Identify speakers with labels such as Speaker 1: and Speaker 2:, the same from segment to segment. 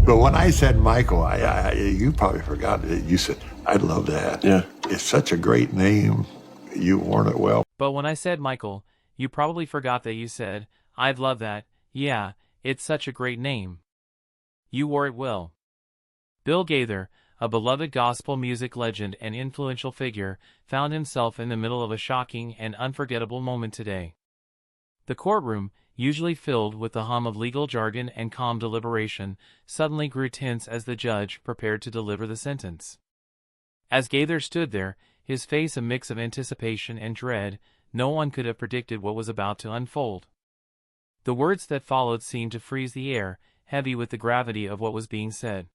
Speaker 1: But when I said Michael, you probably forgot it. You said, "I love that.
Speaker 2: Yeah.
Speaker 1: It's such a great name. You worn it well."
Speaker 3: But when I said Michael, you probably forgot that you said, "I'd love that. Yeah, it's such a great name. You wore it well." Bill Gaither, a beloved gospel music legend and influential figure, found himself in the middle of a shocking and unforgettable moment today. The courtroom, usually filled with the hum of legal jargon and calm deliberation, suddenly grew tense as the judge prepared to deliver the sentence. As Gaither stood there, his face a mix of anticipation and dread, no one could have predicted what was about to unfold. The words that followed seemed to freeze the air, heavy with the gravity of what was being said.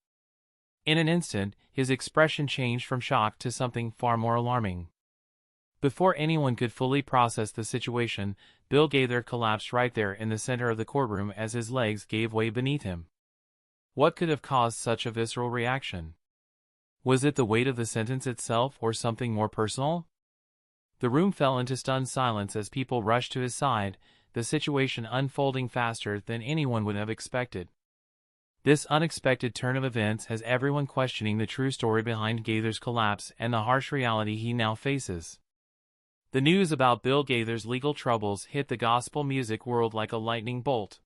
Speaker 3: In an instant, his expression changed from shock to something far more alarming. Before anyone could fully process the situation, Bill Gaither collapsed right there in the center of the courtroom as his legs gave way beneath him. What could have caused such a visceral reaction? Was it the weight of the sentence itself or something more personal? The room fell into stunned silence as people rushed to his side, the situation unfolding faster than anyone would have expected. This unexpected turn of events has everyone questioning the true story behind Gaither's collapse and the harsh reality he now faces. The news about Bill Gaither's legal troubles hit the gospel music world like a lightning bolt.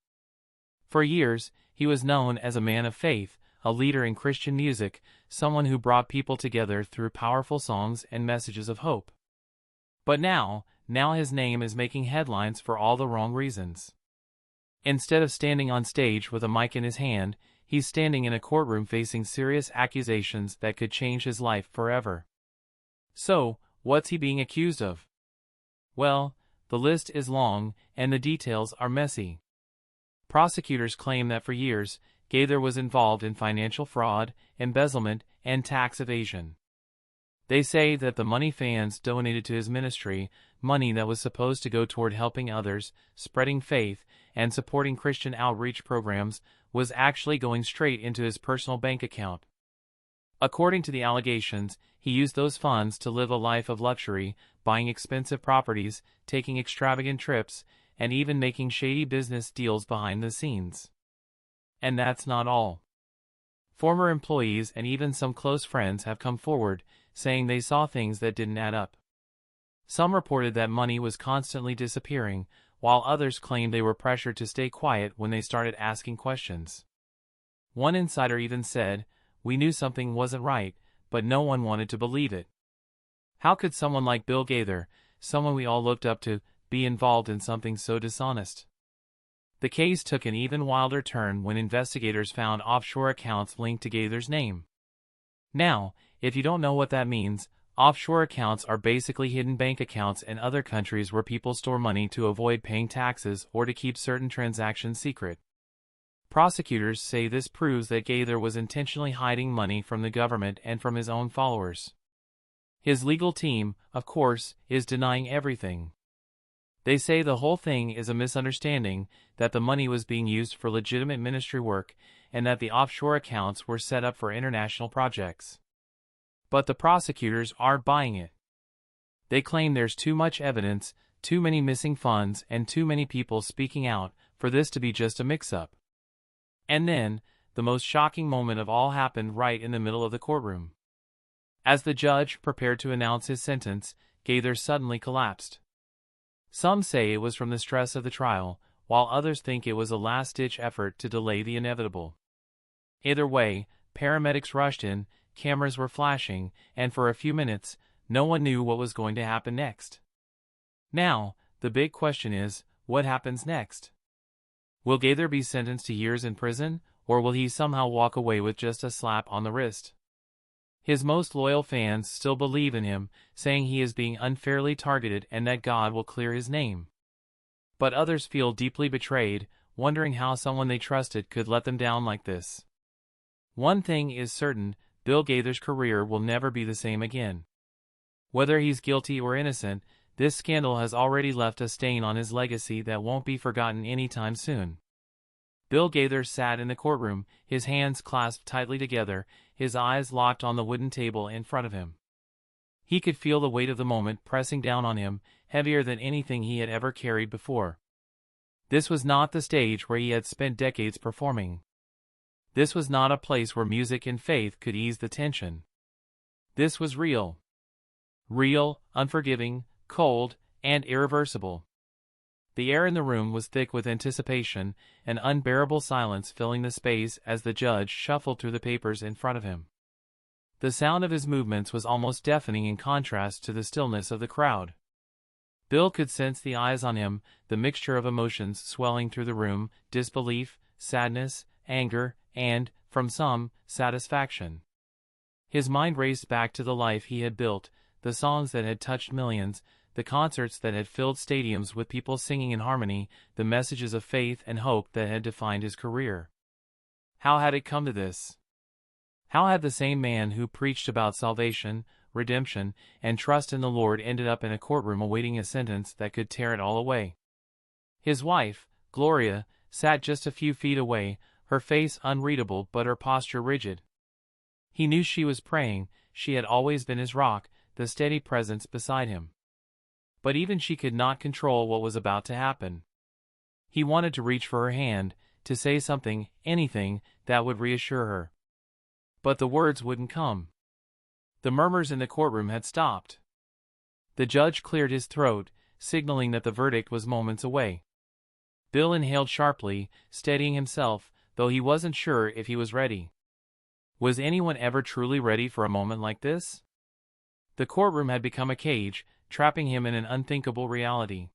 Speaker 3: For years, he was known as a man of faith, a leader in Christian music, someone who brought people together through powerful songs and messages of hope. But now his name is making headlines for all the wrong reasons. Instead of standing on stage with a mic in his hand, he's standing in a courtroom facing serious accusations that could change his life forever. So, what's he being accused of? Well, the list is long, and the details are messy. Prosecutors claim that for years, Gaither was involved in financial fraud, embezzlement, and tax evasion. They say that the money fans donated to his ministry, money that was supposed to go toward helping others, spreading faith, and supporting Christian outreach programs, was actually going straight into his personal bank account. According to the allegations, he used those funds to live a life of luxury, buying expensive properties, taking extravagant trips, and even making shady business deals behind the scenes. And that's not all. Former employees and even some close friends have come forward, saying they saw things that didn't add up. Some reported that money was constantly disappearing, while others claimed they were pressured to stay quiet when they started asking questions. One insider even said, "We knew something wasn't right, but no one wanted to believe it." How could someone like Bill Gaither, someone we all looked up to, be involved in something so dishonest? The case took an even wilder turn when investigators found offshore accounts linked to Gaither's name. Now, if you don't know what that means, offshore accounts are basically hidden bank accounts in other countries where people store money to avoid paying taxes or to keep certain transactions secret. Prosecutors say this proves that Gaither was intentionally hiding money from the government and from his own followers. His legal team, of course, is denying everything. They say the whole thing is a misunderstanding, that the money was being used for legitimate ministry work, and that the offshore accounts were set up for international projects. But the prosecutors aren't buying it. They claim there's too much evidence, too many missing funds, and too many people speaking out for this to be just a mix-up. And then, the most shocking moment of all happened right in the middle of the courtroom. As the judge prepared to announce his sentence, Gaither suddenly collapsed. Some say it was from the stress of the trial, while others think it was a last-ditch effort to delay the inevitable. Either way, paramedics rushed in, cameras were flashing, and for a few minutes, no one knew what was going to happen next. Now, the big question is, what happens next? Will Gaither be sentenced to years in prison, or will he somehow walk away with just a slap on the wrist? His most loyal fans still believe in him, saying he is being unfairly targeted and that God will clear his name. But others feel deeply betrayed, wondering how someone they trusted could let them down like this. One thing is certain, Bill Gaither's career will never be the same again. Whether he's guilty or innocent, this scandal has already left a stain on his legacy that won't be forgotten anytime soon. Bill Gaither sat in the courtroom, his hands clasped tightly together, his eyes locked on the wooden table in front of him. He could feel the weight of the moment pressing down on him, heavier than anything he had ever carried before. This was not the stage where he had spent decades performing. This was not a place where music and faith could ease the tension. This was real. Real, unforgiving, cold, and irreversible. The air in the room was thick with anticipation, an unbearable silence filling the space as the judge shuffled through the papers in front of him. The sound of his movements was almost deafening in contrast to the stillness of the crowd. Bill could sense the eyes on him, the mixture of emotions swelling through the room, disbelief, sadness, anger, and, from some, satisfaction. His mind raced back to the life he had built, the songs that had touched millions, the concerts that had filled stadiums with people singing in harmony, the messages of faith and hope that had defined his career. How had it come to this? How had the same man who preached about salvation, redemption, and trust in the Lord ended up in a courtroom awaiting a sentence that could tear it all away? His wife, Gloria, sat just a few feet away, her face unreadable but her posture rigid. He knew she was praying. She had always been his rock, the steady presence beside him. But even she could not control what was about to happen. He wanted to reach for her hand, to say something, anything, that would reassure her. But the words wouldn't come. The murmurs in the courtroom had stopped. The judge cleared his throat, signaling that the verdict was moments away. Bill inhaled sharply, steadying himself, though he wasn't sure if he was ready. Was anyone ever truly ready for a moment like this? The courtroom had become a cage, trapping him in an unthinkable reality.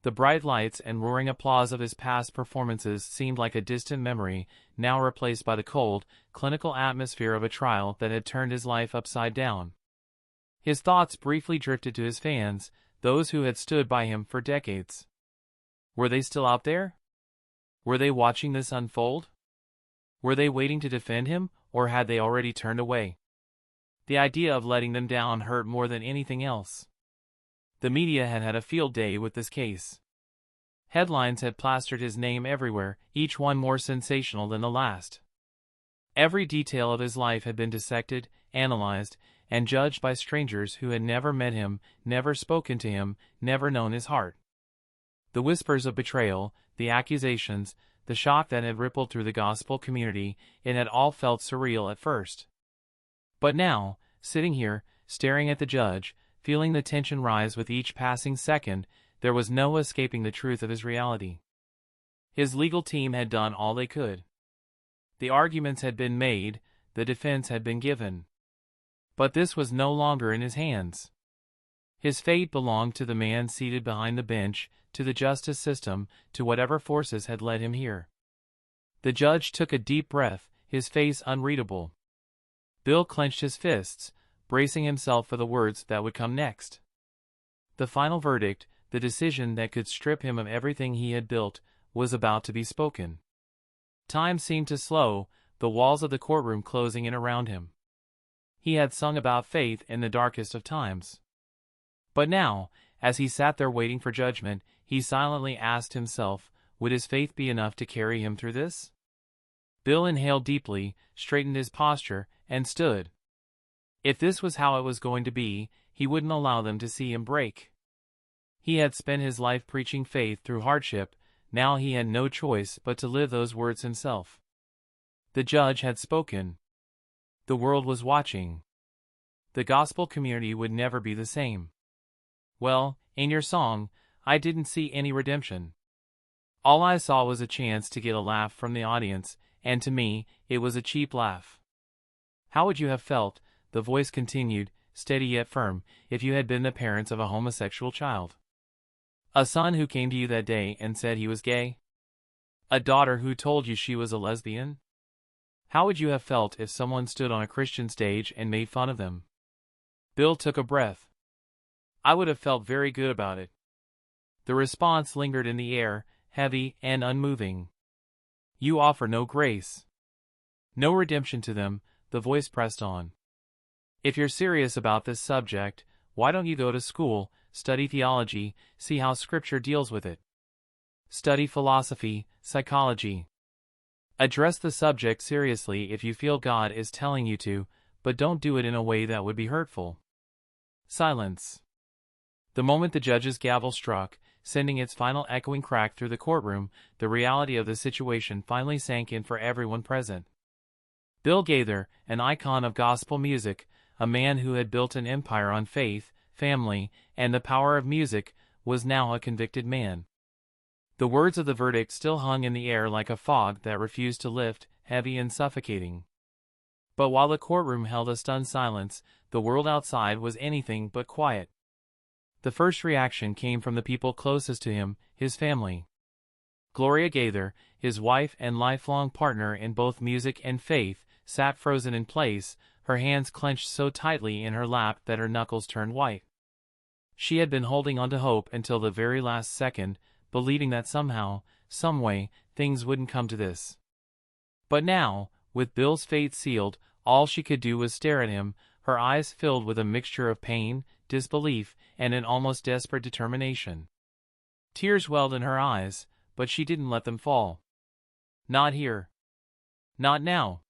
Speaker 3: The bright lights and roaring applause of his past performances seemed like a distant memory, now replaced by the cold, clinical atmosphere of a trial that had turned his life upside down. His thoughts briefly drifted to his fans, those who had stood by him for decades. Were they still out there? Were they watching this unfold? Were they waiting to defend him, or had they already turned away? The idea of letting them down hurt more than anything else. The media had had a field day with this case. Headlines had plastered his name everywhere, each one more sensational than the last. Every detail of his life had been dissected, analyzed, and judged by strangers who had never met him, never spoken to him, never known his heart. The whispers of betrayal, the accusations, the shock that had rippled through the gospel community, it had all felt surreal at first. But now, sitting here, staring at the judge, feeling the tension rise with each passing second, there was no escaping the truth of his reality. His legal team had done all they could. The arguments had been made, the defense had been given. But this was no longer in his hands. His fate belonged to the man seated behind the bench, to the justice system, to whatever forces had led him here. The judge took a deep breath, his face unreadable. Bill clenched his fists, bracing himself for the words that would come next. The final verdict, the decision that could strip him of everything he had built, was about to be spoken. Time seemed to slow, the walls of the courtroom closing in around him. He had sung about faith in the darkest of times. But now, as he sat there waiting for judgment, he silently asked himself, would his faith be enough to carry him through this? Bill inhaled deeply, straightened his posture, and stood. If this was how it was going to be, he wouldn't allow them to see him break. He had spent his life preaching faith through hardship, now he had no choice but to live those words himself. The judge had spoken. The world was watching. The gospel community would never be the same. Well, in your song, I didn't see any redemption. All I saw was a chance to get a laugh from the audience, and to me, it was a cheap laugh. How would you have felt, the voice continued, steady yet firm, if you had been the parents of a homosexual child? A son who came to you that day and said he was gay? A daughter who told you she was a lesbian? How would you have felt if someone stood on a Christian stage and made fun of them? Bill took a breath. I would have felt very good about it. The response lingered in the air, heavy and unmoving. You offer no grace. No redemption to them, the voice pressed on. If you're serious about this subject, why don't you go to school, study theology, see how Scripture deals with it? Study philosophy, psychology. Address the subject seriously if you feel God is telling you to, but don't do it in a way that would be hurtful. Silence. The moment the judge's gavel struck, sending its final echoing crack through the courtroom, the reality of the situation finally sank in for everyone present. Bill Gaither, an icon of gospel music, a man who had built an empire on faith, family, and the power of music, was now a convicted man. The words of the verdict still hung in the air like a fog that refused to lift, heavy and suffocating. But while the courtroom held a stunned silence, the world outside was anything but quiet. The first reaction came from the people closest to him, his family. Gloria Gaither, his wife and lifelong partner in both music and faith, sat frozen in place, her hands clenched so tightly in her lap that her knuckles turned white. She had been holding on to hope until the very last second, believing that somehow, someway, things wouldn't come to this. But now, with Bill's fate sealed, all she could do was stare at him, her eyes filled with a mixture of pain, disbelief, and an almost desperate determination. Tears welled in her eyes, but she didn't let them fall. Not here. Not now.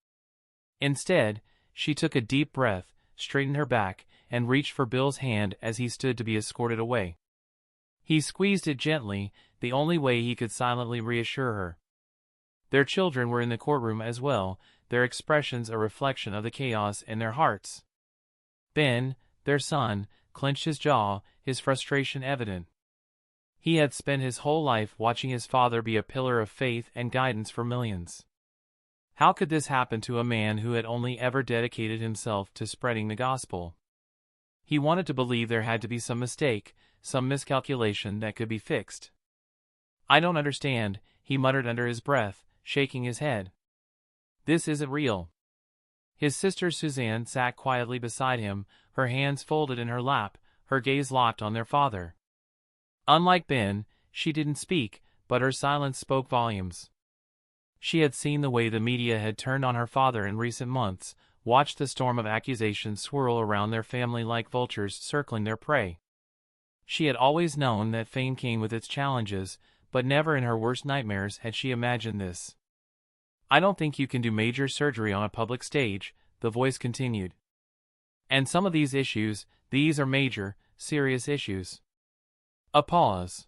Speaker 3: Instead, she took a deep breath, straightened her back, and reached for Bill's hand as he stood to be escorted away. He squeezed it gently, the only way he could silently reassure her. Their children were in the courtroom as well, their expressions a reflection of the chaos in their hearts. Ben, their son, clenched his jaw, his frustration evident. He had spent his whole life watching his father be a pillar of faith and guidance for millions. How could this happen to a man who had only ever dedicated himself to spreading the gospel? He wanted to believe there had to be some mistake, some miscalculation that could be fixed. "I don't understand," he muttered under his breath, shaking his head. "This isn't real." His sister Suzanne sat quietly beside him, her hands folded in her lap, her gaze locked on their father. Unlike Ben, she didn't speak, but her silence spoke volumes. She had seen the way the media had turned on her father in recent months, watched the storm of accusations swirl around their family like vultures circling their prey. She had always known that fame came with its challenges, but never in her worst nightmares had she imagined this. "I don't think you can do major surgery on a public stage," the voice continued. "And some of these issues, these are major, serious issues." A pause.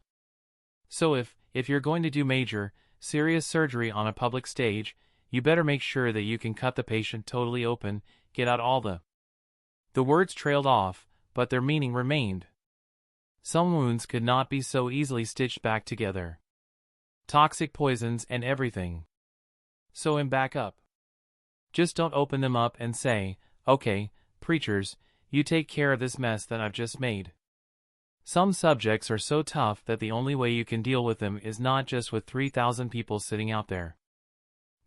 Speaker 3: "So if you're going to do major, serious surgery on a public stage, you better make sure that you can cut the patient totally open, get out all the..." The words trailed off, but their meaning remained. Some wounds could not be so easily stitched back together. Toxic poisons and everything. Sew him back up. Just don't open them up and say, "Okay, preachers, you take care of this mess that I've just made." Some subjects are so tough that the only way you can deal with them is not just with 3,000 people sitting out there.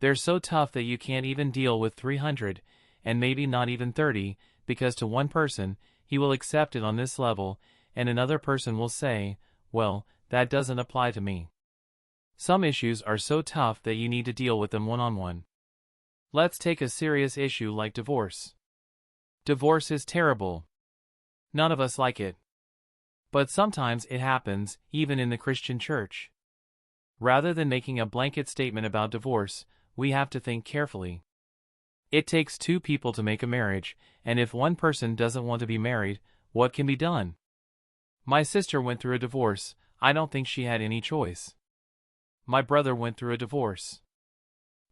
Speaker 3: They're so tough that you can't even deal with 300, and maybe not even 30, because to one person, he will accept it on this level, and another person will say, "Well, that doesn't apply to me." Some issues are so tough that you need to deal with them one-on-one. Let's take a serious issue like divorce. Divorce is terrible. None of us like it. But sometimes it happens, even in the Christian church. Rather than making a blanket statement about divorce, we have to think carefully. It takes two people to make a marriage, and if one person doesn't want to be married, what can be done? My sister went through a divorce. I don't think she had any choice. My brother went through a divorce.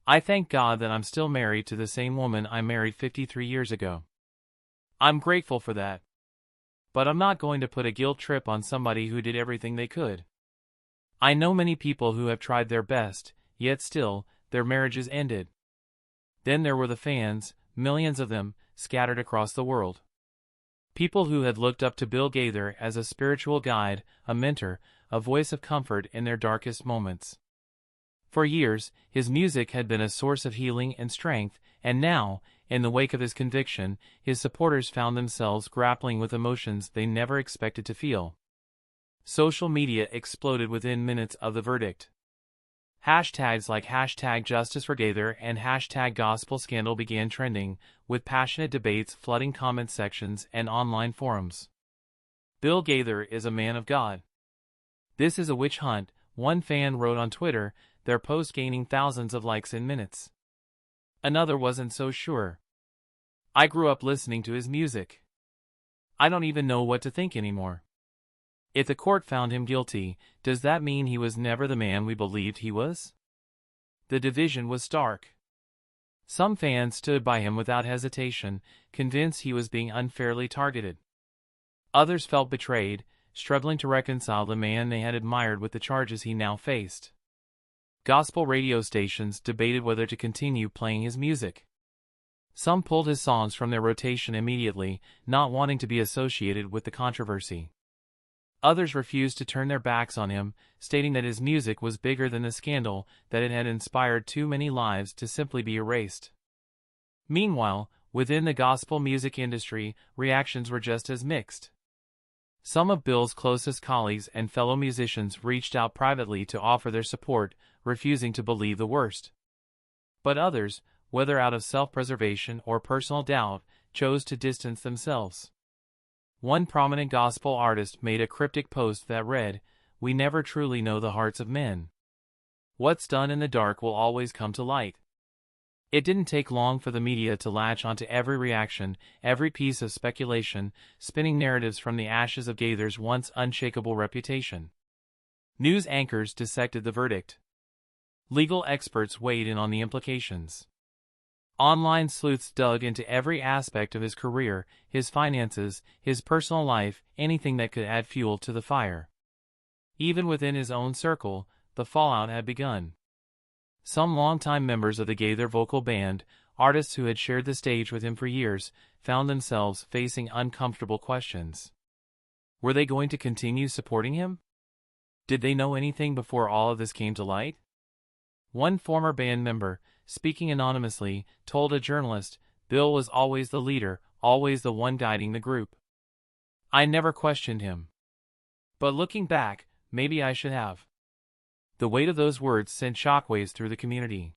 Speaker 3: I thank God that I'm still married to the same woman I married 53 years ago. I'm grateful for that. But I'm not going to put a guilt trip on somebody who did everything they could. I know many people who have tried their best, yet still, their marriages ended. Then there were the fans, millions of them, scattered across the world. People who had looked up to Bill Gaither as a spiritual guide, a mentor, a voice of comfort in their darkest moments. For years, his music had been a source of healing and strength, and now, in the wake of his conviction, his supporters found themselves grappling with emotions they never expected to feel. Social media exploded within minutes of the verdict. Hashtags like #JusticeForGaither and #GospelScandal began trending, with passionate debates flooding comment sections and online forums. Bill Gaither is a man of God. This is a witch hunt, one fan wrote on Twitter, their post gaining thousands of likes in minutes. Another wasn't so sure. I grew up listening to his music. I don't even know what to think anymore. If the court found him guilty, does that mean he was never the man we believed he was? The division was stark. Some fans stood by him without hesitation, convinced he was being unfairly targeted. Others felt betrayed, struggling to reconcile the man they had admired with the charges he now faced. Gospel radio stations debated whether to continue playing his music. Some pulled his songs from their rotation immediately, not wanting to be associated with the controversy. Others refused to turn their backs on him, stating that his music was bigger than the scandal, that it had inspired too many lives to simply be erased. Meanwhile, within the gospel music industry, reactions were just as mixed. Some of Bill's closest colleagues and fellow musicians reached out privately to offer their support, refusing to believe the worst. But others, whether out of self-preservation or personal doubt, chose to distance themselves. One prominent gospel artist made a cryptic post that read, "We never truly know the hearts of men. What's done in the dark will always come to light." It didn't take long for the media to latch onto every reaction, every piece of speculation, spinning narratives from the ashes of Gaither's once unshakable reputation. News anchors dissected the verdict. Legal experts weighed in on the implications. Online sleuths dug into every aspect of his career, his finances, his personal life, anything that could add fuel to the fire. Even within his own circle, the fallout had begun. Some longtime members of the Gaither Vocal Band, artists who had shared the stage with him for years, found themselves facing uncomfortable questions. Were they going to continue supporting him? Did they know anything before all of this came to light? One former band member, speaking anonymously, told a journalist, "Bill was always the leader, always the one guiding the group. I never questioned him. But looking back, maybe I should have." The weight of those words sent shockwaves through the community.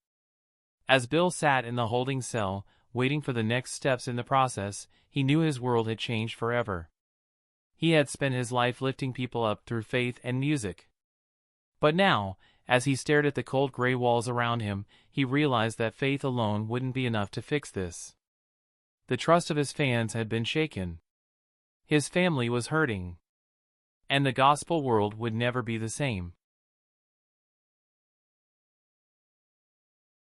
Speaker 3: As Bill sat in the holding cell, waiting for the next steps in the process, he knew his world had changed forever. He had spent his life lifting people up through faith and music. But now, as he stared at the cold gray walls around him, he realized that faith alone wouldn't be enough to fix this. The trust of his fans had been shaken. His family was hurting. And the gospel world would never be the same.